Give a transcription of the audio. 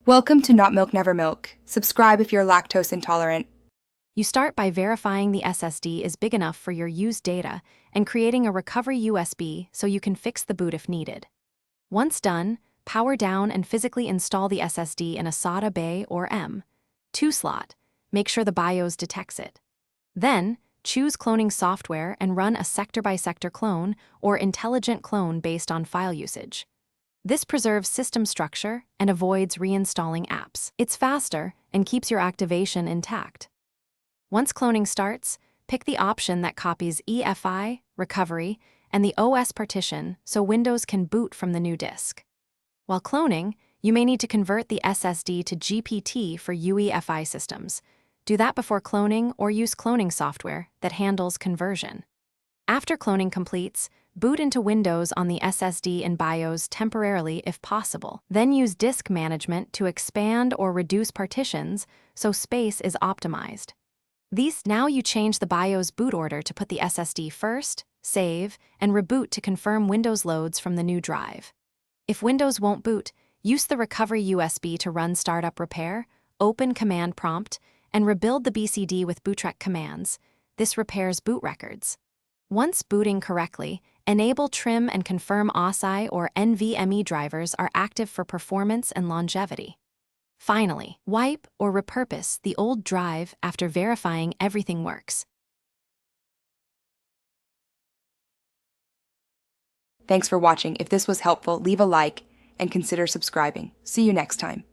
Welcome to Not Milk Never Milk. Subscribe if you're lactose intolerant. You start by verifying the SSD is big enough for your used data and creating a recovery USB so you can fix the boot if needed. Once done, power down and physically install the SSD in a SATA bay or M2 slot. Make sure the BIOS detects it. Then, choose cloning software and run a sector-by-sector clone or intelligent clone based on file usage. This preserves system structure and avoids reinstalling apps. It's faster and keeps your activation intact. Once cloning starts, pick the option that copies EFI, recovery, and the OS partition so Windows can boot from the new disk. While cloning, you may need to convert the SSD to GPT for UEFI systems. Do that before cloning or use cloning software that handles conversion. After cloning completes, boot into Windows on the SSD and BIOS temporarily if possible. Then use disk management to expand or reduce partitions so space is optimized. Now you change the BIOS boot order to put the SSD first, save, and reboot to confirm Windows loads from the new drive. If Windows won't boot, use the recovery USB to run startup repair, open command prompt, and rebuild the BCD with bootrec commands. This repairs boot records. Once booting correctly, enable trim and confirm OSI or NVMe drivers are active for performance and longevity. Finally, wipe or repurpose the old drive after verifying everything works. Thanks for watching. If this was helpful, leave a like and consider subscribing. See you next time.